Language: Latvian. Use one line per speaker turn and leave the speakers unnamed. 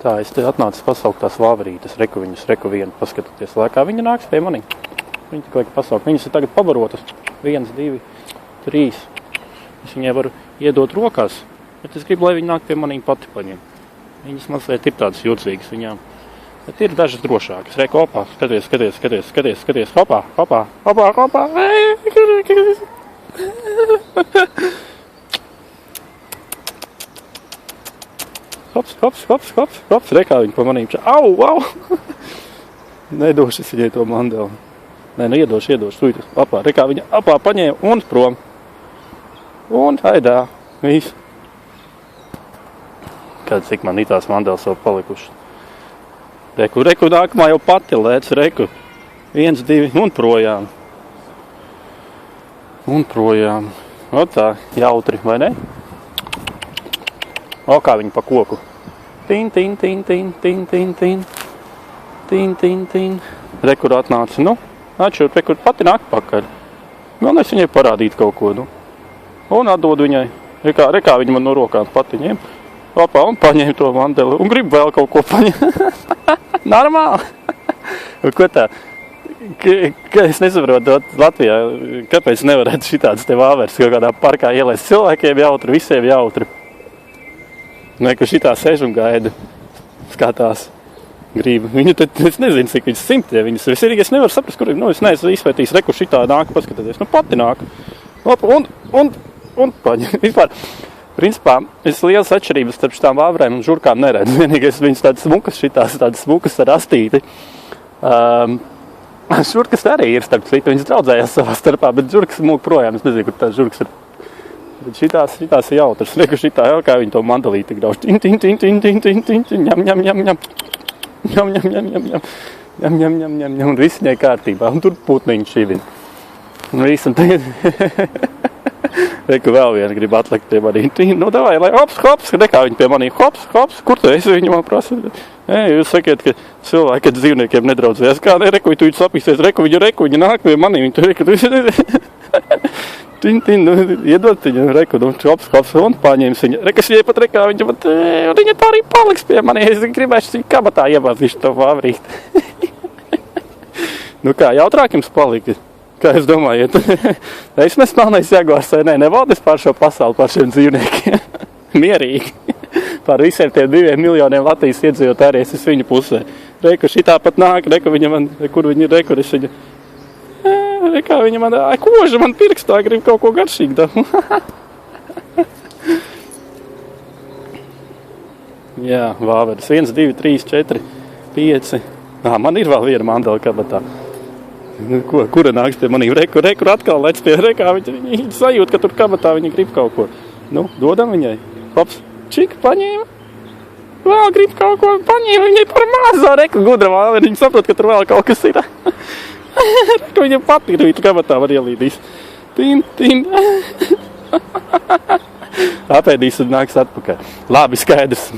Tā, es te atnācu pasaukt tās vāverītes, reku vienu, paskatoties laikā. Viņa nāks pie manī. Viņa tik liek pasaukt. Viņas ir tagad pabarotas. 1, 2, 3. Es viņai varu iedot rokās, bet es gribu, lai viņa nāk pie manī pati paņem. Viņas mazliet ir tādas jūcīgas viņām. Bet ir dažas drošākas. Reku, opā, skaties, hopā. Hops, rekā viņa pa manīm. Au! Nedošu es viņai to mandeli. Nē, nu iedošu, tūjīt. Apā, rekā viņa, paņēma un prom. Un haidā, viss. Kāds, cik man itās mandeles vēl palikuši. Reku, nākamā jau pati lēc, reku. 1, 2, un projām. O tā, jautri, vai ne? O, kā viņi pa koku. Tin. Rekur atnāca, atšķirt, rekur pati nāk pakaļ. Galvenais viņai parādīt kaut ko, Un atdod viņai. Rekā viņa man no rokām pati ņem. Opā, un paņēma to mandeli. Un grib vēl kaut ko paņemt. Normāli. Ko tā? Es nesaprotu Latvijā, kāpēc nevarētu šitādas te vāveres kaut kādā parkā ielaist. Cilvēkiem jautri, visiem jautri. Ka šitā sēž un gaida, skatās, grib. Viņu te, es nezinu, cik viņas simtiem viņas. Es nevaru saprast, kur es neesmu izvērtījis, reku šitā nāk, paskatāties. Pati nāk. Un paņem. Vispār, principā, es lielas atšķirības starp šitām vāverēm un žurkām neredzu. Vienīgais viņas tādas smukas šitās, tādas smukas ar astīti. Žurkas arī ir starp citu, viņas draudzējās savā starpā, bet žurkas mūk projām. Es nezinu, kur tās žurkas ir. Bet šitās ir jautras. Reku šitā jau, kā viņi to mandalīti grauž. Tin. Ņem. Un viss viņai kārtībā. Un tur putniņš šivin. Un viss, un tagad... Reku vēl viena grib atlikt pie manī. Davai, lai hops. Rekā viņi pie manī. Hops. Kur tu esi? Viņi man prasa. Jūs sakiet, ka cilvēki ar dzīvniekiem nedraudzējas. Kā ne, reku, tu viņu sapīsies. Reku, viņa nāk pie manī. Viņi tur reku. Tin, iedot viņu, reku, hops, un paņēmis viņu. Rekas viņai pat rekā, viņa tā arī paliks pie mani. Es gribēšu viņu kabatā iebāzīšu to vāvrīt. Kā, jautrāk jums palika? Kā jūs domājat? Es nesmalnais Jaguars vai ne? Nevaldes pār šo pasauli, pār šiem dzīvniekiem. Mierīgi. Pār visiem tiem 2 miljoniem Latvijas iedzīvotāji, es viņu pusē. Reku, šitā pat nāk, reku viņa man, kur viņa reku, es viņa... Kā viņa man, koža man pirkstā, grib kaut ko garšīgu. Jā, vāveres. 1, 2, 3, 4, 5. Man ir vēl viena mandela kabatā. Kura nāks pie manī? Reku atkal lec pie rekā. Viņa sajūt, ka tur kabatā viņa grib kaut ko. Dodam viņai. Hops, čik, paņēma. Vēl grib kaut ko, paņēma viņai par mazo. Reku gudra vāveri, viņa saprot, ka tur vēl kaut kas ir. Reku viņam patīk, viņa kabatā var ielīdīs. Tin. Apēdīs un nāks atpakaļ. Labi, skaidrs.